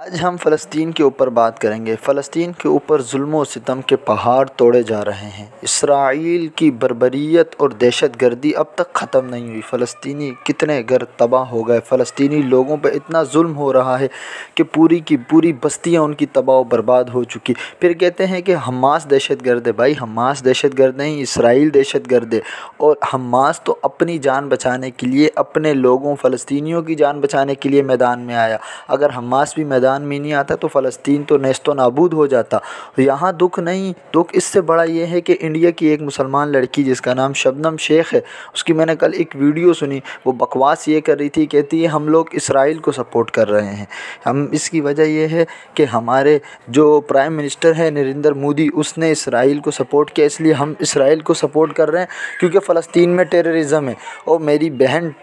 आज हम फ़लस्तीन के ऊपर बात करेंगे। फ़लस्तीन के ऊपर जुल्म व सितम के पहाड़ तोड़े जा रहे हैं। इसराइल की बर्बरियत और दहशतगर्दी अब तक ख़त्म नहीं हुई। फ़लस्तीनी कितने घर तबाह हो गए। फ़लस्तीनी लोगों पे इतना जुल्म हो रहा है कि पूरी की पूरी बस्तियाँ उनकी तबाह व बर्बाद हो चुकी। फिर कहते हैं कि हमास दहशतगर्द है। भाई हमास दहशतगर्द नहीं, इसराइल दहशतगर्द है। और हमास तो अपनी जान बचाने के लिए, अपने लोगों फ़लस्तीनियों की जान बचाने के लिए मैदान में आया। अगर हमास भी मैदान में नहीं आता तो फ़लस्तीन तो नेस्तो नाबूद हो जाता। यहाँ दुख नहीं, दुख इससे बड़ा ये है कि इंडिया की एक मुसलमान लड़की जिसका नाम शबनम शेख है, उसकी मैंने कल एक वीडियो सुनी। वो बकवास ये कर रही थी, कहती है हम लोग इसराइल को सपोर्ट कर रहे हैं। हम इसकी वजह ये है कि हमारे जो प्राइम मिनिस्टर है नरेंद्र मोदी, उसने इसराइल को सपोर्ट किया, इसलिए हम इसराइल को सपोर्ट कर रहे हैं क्योंकि फ़लस्तीन में टेररिज़म है। और मेरी बहन,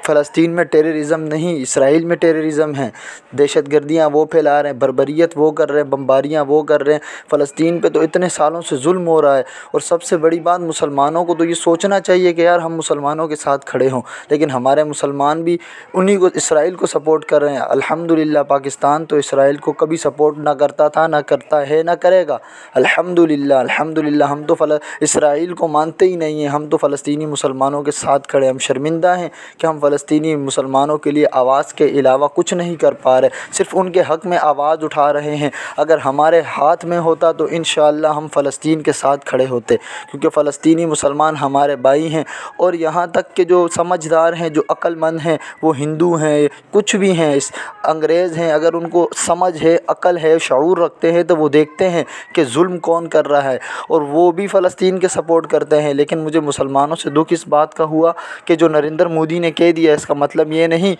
फ़लस्तीन में टेररिज़म नहीं, इसराइल में टेररिज़म है। दहशतगर्दियाँ वो फैला रहे हैं, बर्बरियत वो कर रहे हैं, बम्बारियाँ वो कर रहे हैं। फ़लस्तीन पे तो इतने सालों से जुल्म हो रहा है। और सबसे बड़ी बात, मुसलमानों को तो ये सोचना चाहिए कि यार हम मुसलमानों के साथ खड़े हों, लेकिन हमारे मुसलमान भी उन्हीं को, इसराइल को सपोर्ट कर रहे हैं। अल्हम्दुलिल्लाह पाकिस्तान तो इसराइल को कभी सपोर्ट ना करता था, ना करता है, ना करेगा। अल्हम्दुलिल्लाह अल्हम्दुलिल्लाह हम तो इसराइल को मानते ही नहीं हैं। हम तो फ़लस्तीनी मुसलमानों के साथ खड़े। हम शर्मिंदा हैं कि हम फ़लस्तीनी मुसलमानों के लिए आवाज़ के अलावा कुछ नहीं कर पा रहे, सिर्फ़ उनके हक़ में आवाज़ उठा रहे हैं। अगर हमारे हाथ में होता तो इंशाअल्लाह हम फ़लस्तीन के साथ खड़े होते, क्योंकि फ़लस्तीनी मुसलमान हमारे भाई हैं। और यहाँ तक के जो समझदार हैं, जो अक्लमंद हैं, वो हिंदू हैं, कुछ भी हैं, अंग्रेज़ हैं, अगर उनको समझ है, अक़ल है, शऊर रखते हैं तो वो देखते हैं कि जुल्म कौन कर रहा है और वो भी फ़लस्तीन के सपोर्ट करते हैं। लेकिन मुझे मुसलमानों से दुख इस बात का हुआ कि जो नरेंद्र मोदी ने कह दिया, इसका मतलब ये नहीं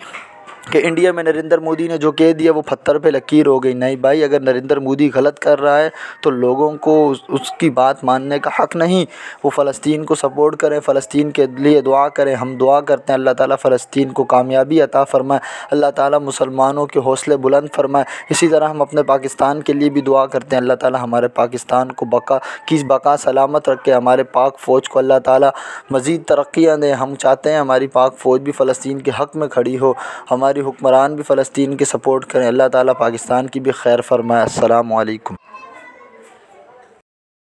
कि इंडिया में नरेंद्र मोदी ने जो कह दिया वो पत्थर पे लकीर हो गई। नहीं भाई, अगर नरेंद्र मोदी गलत कर रहा है तो लोगों को उसकी बात मानने का हक़ नहीं। वो फ़लस्तीन को सपोर्ट करें, फ़लस्तीन के लिए दुआ करें। हम दुआ करते हैं अल्लाह ताला फ़लस्तीन को कामयाबी अता फ़रमाए, अल्लाह ताला मुसलमानों के हौसले बुलंद फ़रमाए। इसी तरह हम अपने पाकिस्तान के लिए भी दुआ करते हैं, अल्लाह ताला हमारे पाकिस्तान को बका सलामत रखे। हमारे पाक फ़ौज को अल्लाह ताला मज़ीद तरक्कियाँ दें। हम चाहते हैं हमारी पाक फ़ौज भी फ़लस्तीन के हक़ में खड़ी हो, हमारी हुक्मरान भी फ़लस्तीन के सपोर्ट करें। अल्लाह ताला पाकिस्तान की भी खैर फरमाए। अस्सलामु अलैकुम।